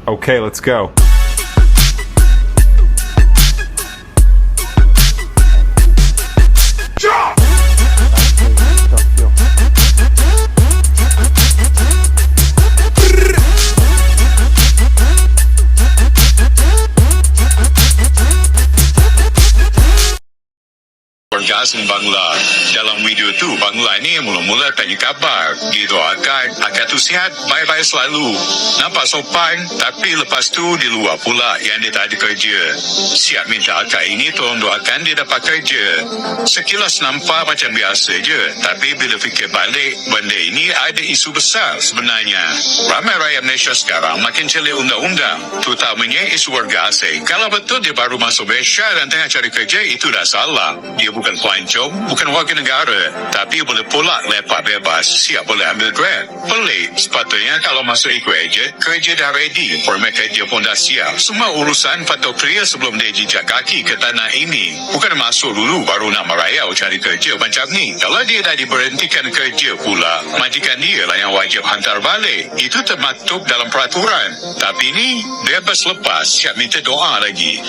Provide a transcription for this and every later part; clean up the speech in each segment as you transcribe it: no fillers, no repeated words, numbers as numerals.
Okay, let's go. Pergasan Bangla. Dalam video tu, Bangla ni mula-mula tanya khabar. Didoakan akan tu sihat, baik-baik selalu. Nampak sopan, tapi lepas tu di luar pula yang dia tak ada kerja. Siap minta akak ini tolong doakan dia dapat kerja. Sekilas nampak macam biasa je, tapi bila fikir balik, benda ini ada isu besar sebenarnya. Ramai rakyat Malaysia sekarang makin celik undang-undang, terutamanya isu warga asing. Kalau betul dia baru masuk Malaysia dan tengah cari kerja, itu dah salah. Dia bukan pelancong, bukan warga negara, tapi boleh pula lepak bebas, siap boleh ambil grab. Pelik, sepatutnya kalau masuk ikut ejen, kerja dah ready, permit kerja pun dah siap. Semua urusan patut clear sebelum dia jejak kaki ke tanah ini. Bukan masuk dulu baru nak merayau cari kerja macam ni. Kalau dia dah diberhentikan kerja pula, majikan dia lah yang wajib hantar balik. Itu termaktub dalam peraturan. Tapi ni, bebas lepas, siap minta doa lagi.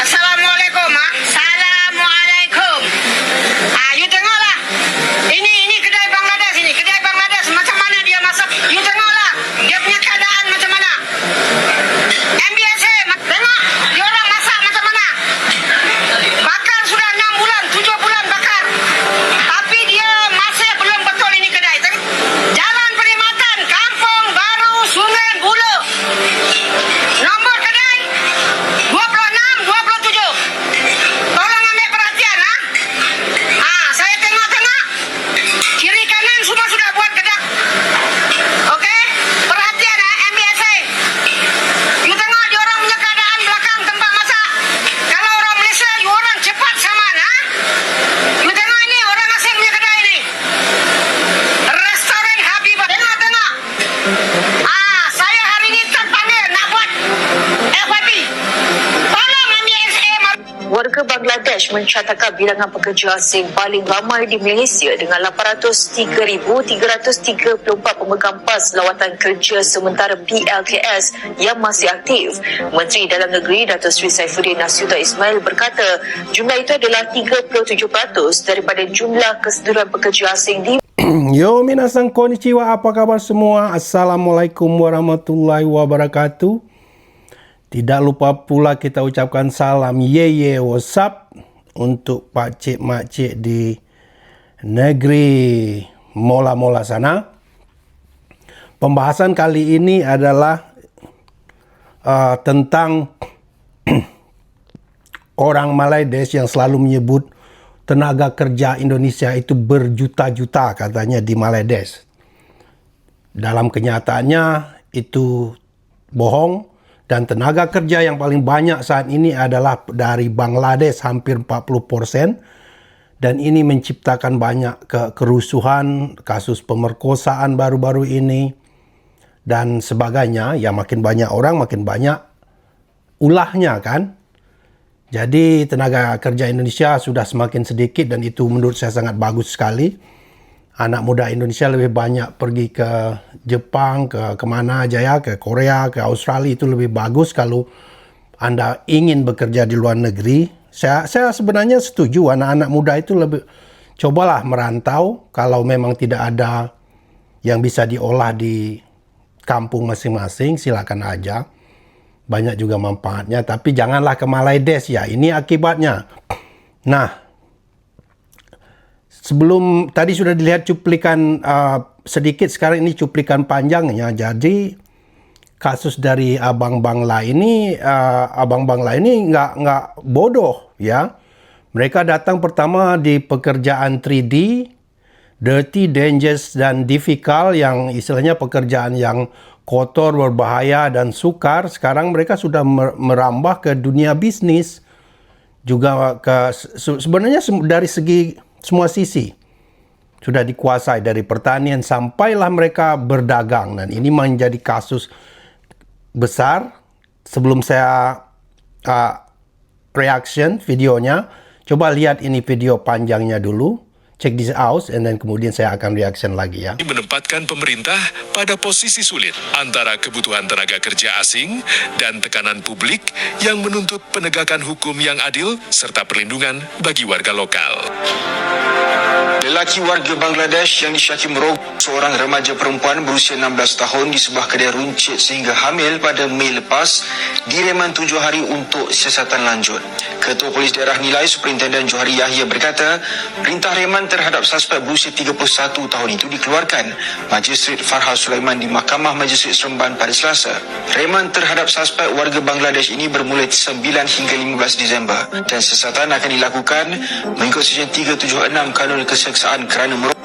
Assalamualaikum, ha? Assalamualaikum. You tengoklah. Ini kedai Bangladesh ini. Kedai Bangladesh macam mana dia masak. You tengoklah. Dia punya keadaan macam mana. MBSA, tengok. Dia orang masak macam mana. Bakar sudah 6 bulan, 7 bulan bakar. Tapi dia masih belum betul ini kedai. Jalan Perkhidmatan, Kampung Baru, Sungai Buloh. Nombor kedai 26, 27. Tolong ambil perhatian, ha? Saya tengok-tengok. Kiri kanan semua sudah buat kedai. Okey? Perhatian, ha, MBSA. You tengok dia orang punya keadaan belakang tempat masak. Kalau orang Malaysia, you orang cepat saman, ha? You tengok ini orang asing punya kedai ni. Restoran Habibah. Tengok-tengok. Saya hari ni terpanggil nak buat FYP. Tolong MBSA. Warga Bangladesh mencatatkan bilangan pekerja asing paling ramai di Malaysia dengan 803,334 pemegang pas lawatan kerja sementara PLKS yang masih aktif. Menteri Dalam Negeri Datuk Seri Saifuddin Nasution Ismail berkata jumlah itu adalah 37% daripada jumlah keseluruhan pekerja asing di Yo minasan konnichiwa, apa kabar semua? Assalamualaikum warahmatullahi wabarakatuh. Tidak lupa pula kita ucapkan salam ye what's up untuk pakcik makcik di negeri mola-mola sana. Pembahasan kali ini adalah tentang orang Bangladesh yang selalu menyebut tenaga kerja Indonesia itu berjuta-juta katanya di Bangladesh. Dalam kenyataannya itu bohong. Dan tenaga kerja yang paling banyak saat ini adalah dari Bangladesh, hampir 40%. Dan ini menciptakan banyak kerusuhan, kasus pemerkosaan baru-baru ini, dan sebagainya. Ya makin banyak orang, makin banyak ulahnya kan. Jadi tenaga kerja Indonesia sudah semakin sedikit dan itu menurut saya sangat bagus sekali. Anak muda Indonesia lebih banyak pergi ke Jepang, ke mana aja ya, ke Korea, ke Australia. Itu lebih bagus kalau Anda ingin bekerja di luar negeri. Saya sebenarnya setuju anak-anak muda itu lebih cobalah merantau kalau memang tidak ada yang bisa diolah di kampung masing-masing, silakan aja. Banyak juga manfaatnya, tapi janganlah ke Bangladesh ya. Ini akibatnya. Nah, sebelum tadi sudah dilihat cuplikan sedikit, sekarang ini cuplikan panjangnya. Jadi kasus dari Abang Bangla ini nggak bodoh ya. Mereka datang pertama di pekerjaan 3D, dirty, dangerous dan difficult, yang istilahnya pekerjaan yang kotor, berbahaya dan sukar. Sekarang mereka sudah merambah ke dunia bisnis juga, ke sebenarnya dari segi semua sisi sudah dikuasai, dari pertanian sampailah mereka berdagang, dan ini menjadi kasus besar. Sebelum saya reaction videonya, coba lihat ini video panjangnya dulu. check this out and then kemudian saya akan reaction lagi ya. Menempatkan pemerintah pada posisi sulit antara kebutuhan tenaga kerja asing dan tekanan publik yang menuntut penegakan hukum yang adil serta perlindungan bagi warga lokal. Lelaki warga Bangladesh yang disyaki merogok seorang remaja perempuan berusia 16 tahun di sebuah kedai runcit sehingga hamil pada Mei lepas direman 7 hari untuk siasatan lanjut. Ketua Polis Daerah Nilai Superintendent Johari Yahya berkata, perintah reman terhadap suspek berusia 31 tahun itu dikeluarkan Magistret Farha Sulaiman di Mahkamah Magistret Seremban pada Selasa. Reman terhadap suspek warga Bangladesh ini bermula 9 hingga 15 Disember dan siasatan akan dilakukan mengikut Seksyen 376 Kanun Keseksaan kerana merogok.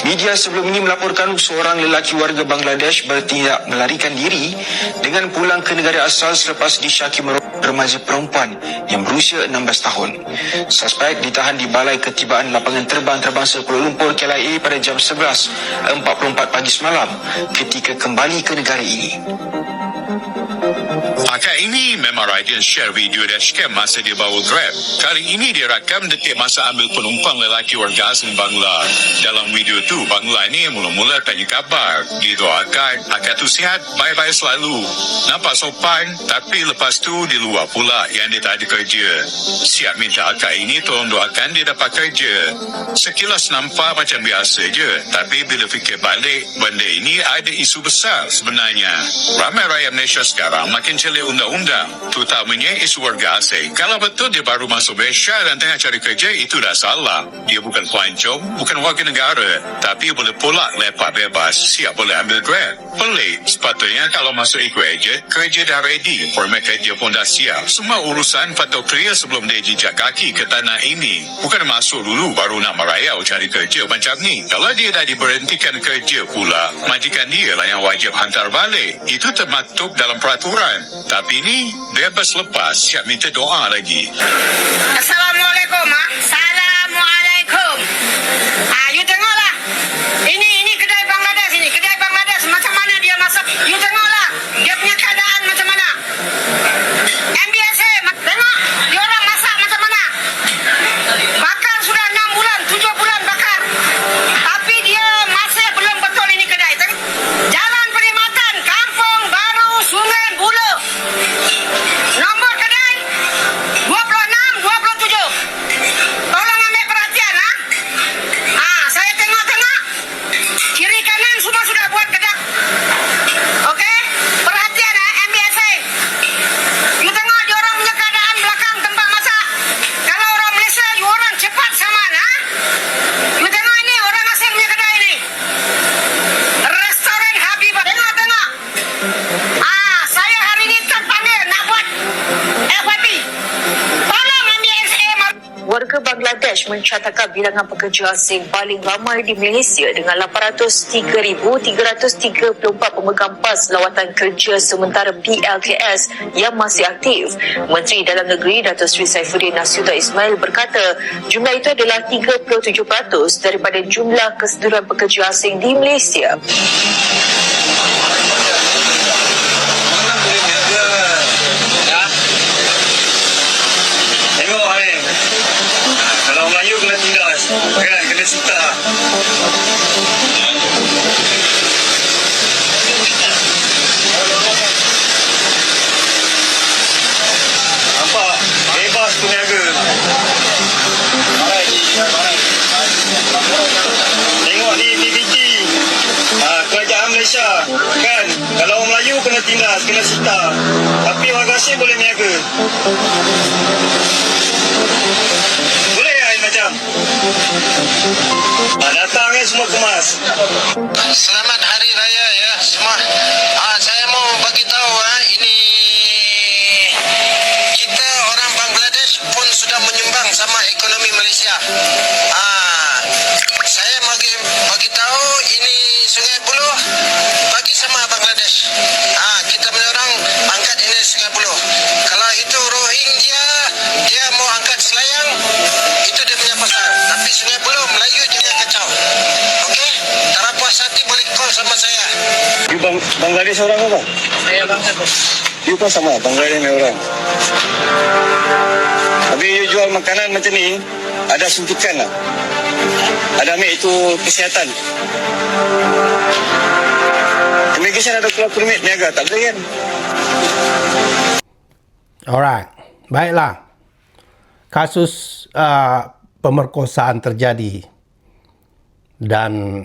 Media sebelum ini melaporkan seorang lelaki warga Bangladesh bertindak melarikan diri dengan pulang ke negara asal selepas disyaki merogok remaja perempuan yang berusia 16 tahun. Suspek ditahan di Balai Ketibaan Lapangan Terbang Terbangsa Kuala Lumpur KLIA pada jam 11.44 pagi semalam ketika kembali ke negara ini. Akak ini memang rajin share video dashcam masa dia bawa Grab. Kali ini dia rakam detik masa ambil penumpang lelaki warga asing Bangla. Dalam video tu, Bangla ni mula-mula tanya khabar. Dia doakan akak tu sihat, baik-baik selalu. Nampak sopan, tapi lepas tu di luar pula yang dia tak ada kerja. Siap minta akak ini tolong doakan dia dapat kerja. Sekilas nampak macam biasa je, tapi bila fikir balik, benda ini ada isu besar sebenarnya. Ramai rakyat Malaysia sekarang makin celik undang-undang, terutamanya isu warga asing. Kalau betul dia baru masuk Malaysia dan tengah cari kerja, itu dah salah. Dia bukan pelancong, bukan warga negara, tapi boleh pula lepak bebas, siap boleh ambil Grab. Pelik, sepatutnya kalau masuk kerja dah ready, format kerja pun dah siap. Semua urusan patut clear sebelum dia jejak kaki ke tanah ini. Bukan masuk dulu baru nak merayau cari kerja macam ni. Kalau dia dah diberhentikan kerja pula, majikan dia lah yang wajib hantar balik. Itu termaktub dalam peraturan. Tapi ni, bebas lepas, siap minta doa lagi. Assalamualaikum, ha? Assalamualaikum. You tengoklah. Ini kedai Bangladesh ini. Kedai Bangladesh macam mana dia masak. You tengoklah. Dia punya keadaan macam mana. MBSA, tengok. Dia orang masak macam mana. Bakar sudah 6 bulan, 7 bulan bakar. Tapi dia masih belum betul ini kedai. Tengok. Jalan Perkhidmatan, Kampung Baru, Sungai Buloh. Nombor kedai 26, 27. Tolong ambil perhatian, ha? Saya tengok-tengok. Kiri kanan semua sudah buat kedai. Okey? Perhatian, MBSA. You tengok dia orang punya keadaan belakang tempat masak. Kalau orang Malaysia, you orang cepat saman, ha? You tengok ini orang asing punya kedai ini. Restoran Habibah. Tengok-tengok. Saya hari ini terpanggil nak buat FYP. Tolong MBSA. Warga Bangladesh mencatatkan bilangan pekerja asing paling ramai di Malaysia dengan 803,334 pemegang pas lawatan kerja sementara BLKS yang masih aktif. Menteri Dalam Negeri Dato' Sri Saifuddin Nasution Ismail berkata jumlah itu adalah 37% daripada jumlah keseluruhan pekerja asing di Malaysia. Tengok ni. Kalau Melayu kena tindas, kan? Kena sita. Nampak? Bebas peniaga. Tengok ni PBT. Kerajaan Malaysia, kan? Kalau orang Melayu kena tindas, kena sita. Tapi warga asing boleh niaga. Boleh ya macam? Datang semua kemas. Selamat Hari Raya ya semua. Saya mau bagi tahu ini kita orang Bangladesh pun sudah menyumbang sama ekonomi Malaysia. Saya bagi tahu ini Sungai Buloh bagi sama Bangladesh. Kita punya orang angkat ini Sungai Buloh. Kalau itu Rohingya dia mau angkat Selayang, itu dia punya pasal. Tapi Sungai Buloh Melayu je dia kacau. Okey? Tak puas hati boleh call sama saya. You Bangladesh orang apa? Saya Bangladesh. You pun sama Bangladesh orang. Tapi you jual makanan macam ni, ada suntikan lah. Ada ambil itu kesihatan. Immigration ada keluar permit niaga, tak boleh kan? Alright, baiklah. Kasus pemerkosaan terjadi dan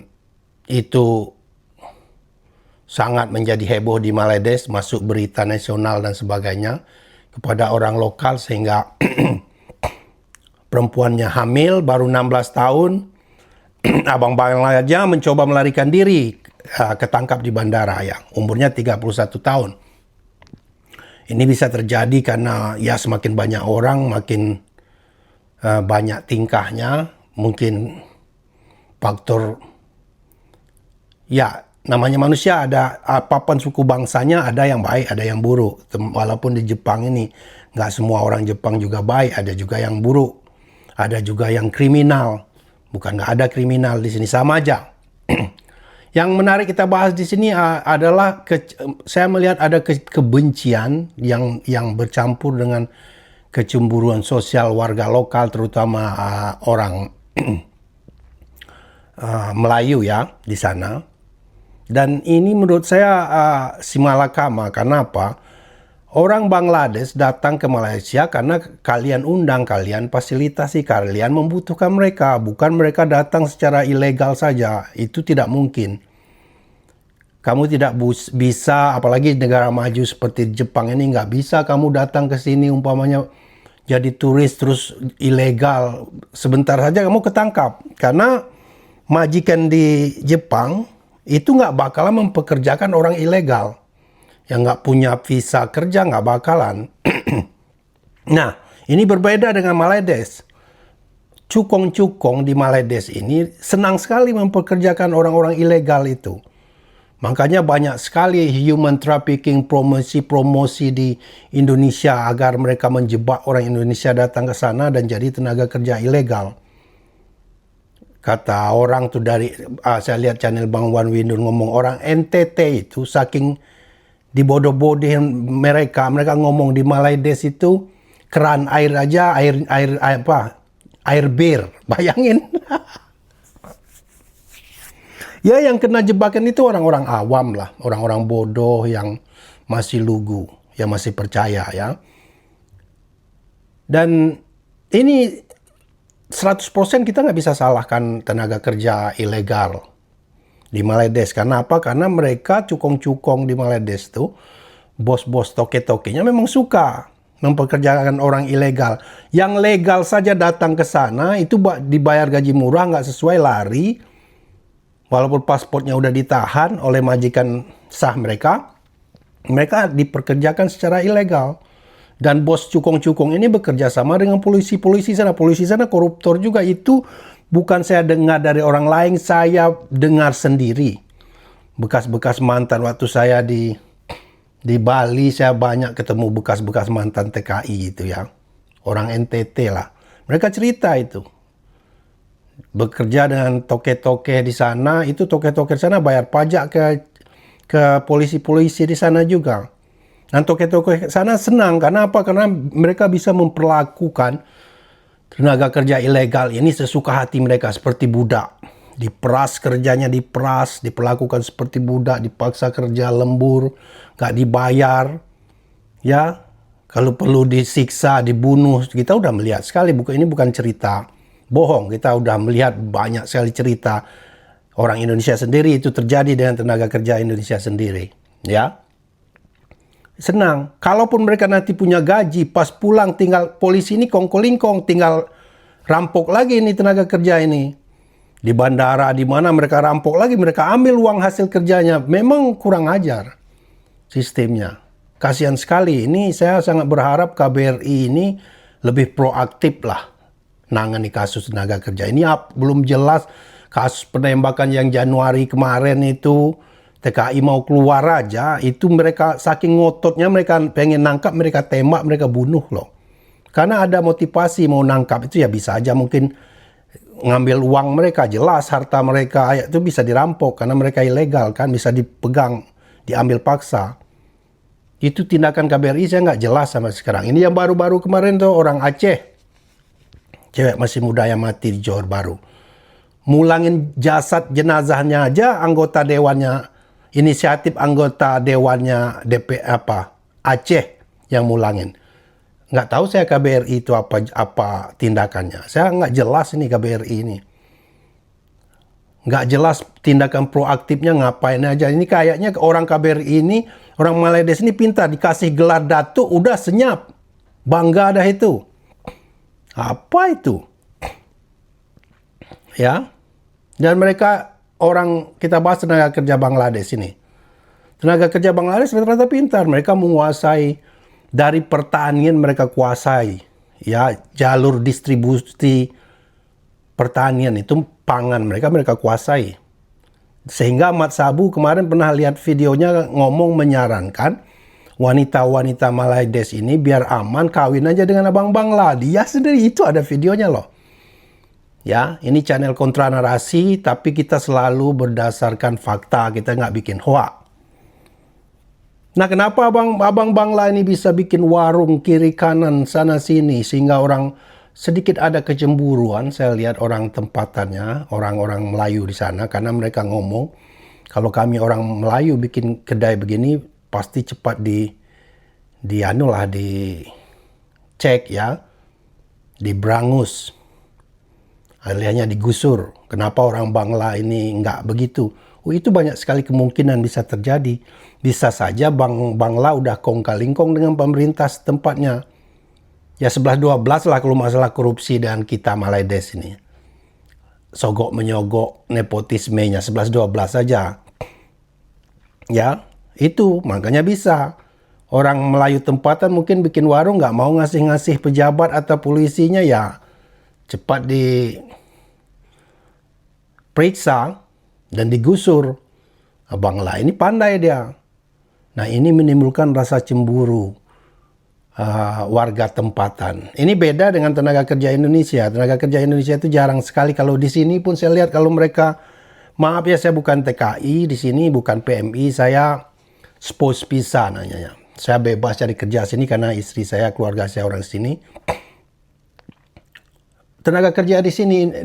itu sangat menjadi heboh di Maldives, masuk berita nasional dan sebagainya kepada orang lokal sehingga perempuannya hamil baru 16 tahun. Abang Bangladesh mencoba melarikan diri, ketangkap di bandara ya. Umurnya 31 tahun. Ini bisa terjadi karena ya semakin banyak orang makin banyak tingkahnya, mungkin faktor ya namanya manusia, ada apapun suku bangsanya, ada yang baik, ada yang buruk. Walaupun di Jepang ini nggak semua orang Jepang juga baik, ada juga yang buruk, ada juga yang kriminal. Bukan nggak ada kriminal di sini, sama aja. Yang menarik kita bahas di sini adalah saya melihat ada kebencian yang bercampur dengan kecemburuan sosial warga lokal, terutama orang Melayu ya di sana. Dan ini menurut saya simalakama. Kenapa? Orang Bangladesh datang ke Malaysia karena kalian undang, kalian fasilitasi, kalian membutuhkan mereka. Bukan mereka datang secara ilegal saja. Itu tidak mungkin. Kamu tidak bisa, apalagi negara maju seperti Jepang ini, nggak bisa kamu datang ke sini umpamanya jadi turis terus ilegal. Sebentar saja kamu ketangkap. Karena majikan di Jepang itu nggak bakalan mempekerjakan orang ilegal. Yang nggak punya visa kerja nggak bakalan. Nah, ini berbeda dengan Maldives. Cukong-cukong di Maldives ini senang sekali mempekerjakan orang-orang ilegal itu. Makanya banyak sekali human trafficking, promosi di Indonesia agar mereka menjebak orang Indonesia datang ke sana dan jadi tenaga kerja ilegal. Kata orang tuh dari, saya lihat channel Bang Wan Windun ngomong, orang NTT itu saking dibodoh-bodohin mereka ngomong di Maldives itu keran air aja, air bir, bayangin. Ya yang kena jebakan itu orang-orang awam lah, orang-orang bodoh yang masih lugu, yang masih percaya ya. Dan ini 100% kita nggak bisa salahkan tenaga kerja ilegal di Maldives. Karena apa? Karena mereka cukong-cukong di Maldives tuh, bos-bos toke-tokenya memang suka mempekerjakan orang ilegal. Yang legal saja datang ke sana itu dibayar gaji murah, nggak sesuai, lari. Walaupun pasportnya udah ditahan oleh majikan sah mereka, mereka dipekerjakan secara ilegal. Dan bos cukong-cukong ini bekerja sama dengan polisi-polisi sana. Polisi sana koruptor juga. Itu bukan saya dengar dari orang lain, saya dengar sendiri. Bekas-bekas mantan waktu saya di Bali, saya banyak ketemu bekas-bekas mantan TKI gitu ya. Orang NTT lah. Mereka cerita itu. Bekerja dengan toke-toke di sana, itu toke-toke di sana bayar pajak ke polisi-polisi di sana juga. Dan toke-toke sana senang, karena apa? Karena mereka bisa memperlakukan tenaga kerja ilegal ini sesuka hati mereka, seperti budak. Diperas kerjanya, diperlakukan seperti budak, dipaksa kerja lembur, gak dibayar. Ya, kalau perlu disiksa, dibunuh, kita udah melihat sekali. Ini bukan cerita bohong, kita udah melihat banyak sekali cerita orang Indonesia sendiri itu terjadi dengan tenaga kerja Indonesia sendiri. Ya, senang. Kalaupun mereka nanti punya gaji, pas pulang tinggal polisi ini kongkolingkong, tinggal rampok lagi ini tenaga kerja ini. Di bandara, di mana mereka rampok lagi, mereka ambil uang hasil kerjanya. Memang kurang ajar sistemnya. Kasihan sekali. Ini saya sangat berharap KBRI ini lebih proaktif lah nangani kasus tenaga kerja. Ini belum jelas. Kasus penembakan yang Januari kemarin itu, TKI mau keluar aja, itu mereka saking ngototnya, mereka pengen nangkap, mereka tembak, mereka bunuh loh. Karena ada motivasi mau nangkap itu ya bisa aja mungkin ngambil uang mereka, jelas harta mereka itu bisa dirampok karena mereka ilegal kan, bisa dipegang, diambil paksa. Itu tindakan KBRI saya nggak jelas sampai sekarang. Ini yang baru-baru kemarin tuh orang Aceh cewek masih muda yang mati di Johor Bahru. Mulangin jasad jenazahnya aja anggota dewannya, inisiatif anggota dewannya Aceh yang mulangin. Nggak tahu saya KBRI itu apa tindakannya. Saya nggak jelas ini KBRI ini. Nggak jelas tindakan proaktifnya ngapain aja. Ini kayaknya orang KBRI ini, orang Maledes ini pintar, dikasih gelar datuk udah senyap. Bangga dah itu. Apa itu? Ya. Dan mereka kita bahas tenaga kerja Bangladesh ini. Tenaga kerja Bangladesh rata-rata pintar. Mereka menguasai dari pertanian, mereka kuasai ya jalur distribusi pertanian itu pangan mereka kuasai. Sehingga Ahmad Sabu kemarin pernah lihat videonya ngomong menyarankan wanita-wanita Maledes ini biar aman kawin aja dengan abang Bangla. Dia sendiri itu ada videonya loh. Ya, ini channel kontra narasi, tapi kita selalu berdasarkan fakta, kita nggak bikin hoak. Nah, kenapa abang Bangla ini bisa bikin warung kiri kanan sana sini sehingga orang sedikit ada kecemburuan. Saya lihat orang tempatannya, orang-orang Melayu di sana, karena mereka ngomong kalau kami orang Melayu bikin kedai begini pasti cepat dicek ya, diberangus. Aliannya digusur. Kenapa orang Bangla ini nggak begitu? Itu banyak sekali kemungkinan bisa terjadi. Bisa saja Bangla udah kong-kalingkong dengan pemerintah setempatnya. Ya 11-12 lah kalau masalah korupsi dan kita Maledes ini. Sogok menyogok nepotismenya 11-12 saja. Ya, itu makanya bisa. Orang Melayu tempatan mungkin bikin warung nggak mau ngasih-ngasih pejabat atau polisinya ya. Cepat diperiksa dan digusur. Bangla ini pandai dia. Nah, ini menimbulkan rasa cemburu warga tempatan. Ini beda dengan tenaga kerja Indonesia. Tenaga kerja Indonesia itu jarang sekali. Kalau di sini pun saya lihat kalau mereka, maaf ya saya bukan TKI di sini, bukan PMI, saya spouse visa namanya. Saya bebas cari kerja sini karena istri saya, keluarga saya orang sini. Tenaga kerja di sini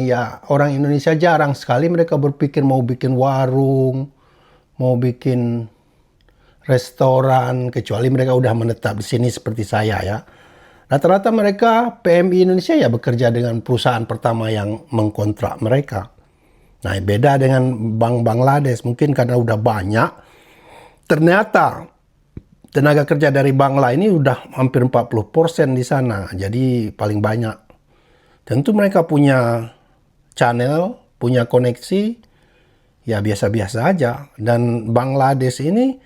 ya orang Indonesia jarang sekali mereka berpikir mau bikin warung, mau bikin restoran, kecuali mereka udah menetap di sini seperti saya ya. Rata-rata mereka PMI Indonesia ya bekerja dengan perusahaan pertama yang mengkontrak mereka. Nah, beda dengan Bank Bangladesh, mungkin karena udah banyak. Ternyata tenaga kerja dari Bangla ini udah hampir 40% di sana, jadi paling banyak. Tentu mereka punya channel, punya koneksi, ya biasa-biasa aja. Dan Bangladesh ini,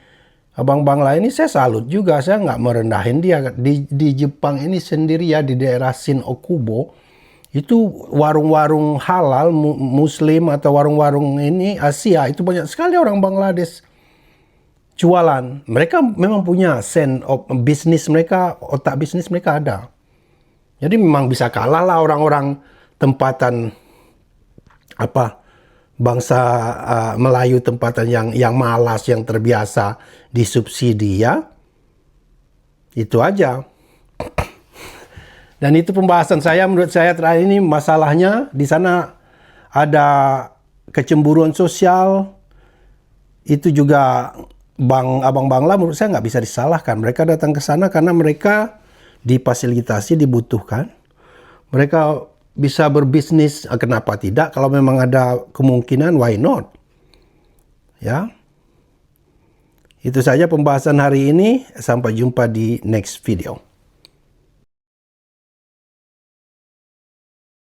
abang Bangla ini saya salut juga, saya nggak merendahin dia. Di Jepang ini sendiri ya, di daerah Shin-Okubo, itu warung-warung halal, muslim atau warung-warung ini Asia, itu banyak sekali orang Bangladesh jualan. Mereka memang punya sense of bisnis mereka, otak bisnis mereka ada. Jadi memang bisa kalah lah orang-orang tempatan bangsa Melayu tempatan yang malas, yang terbiasa disubsidi ya. Itu aja. Dan itu pembahasan saya, menurut saya terakhir ini masalahnya di sana ada kecemburuan sosial. Itu juga abang Bangla menurut saya nggak bisa disalahkan. Mereka datang ke sana karena mereka difasilitasi, dibutuhkan. Mereka bisa berbisnis, kenapa tidak? Kalau memang ada kemungkinan, why not? Ya. Itu saja pembahasan hari ini. Sampai jumpa di next video.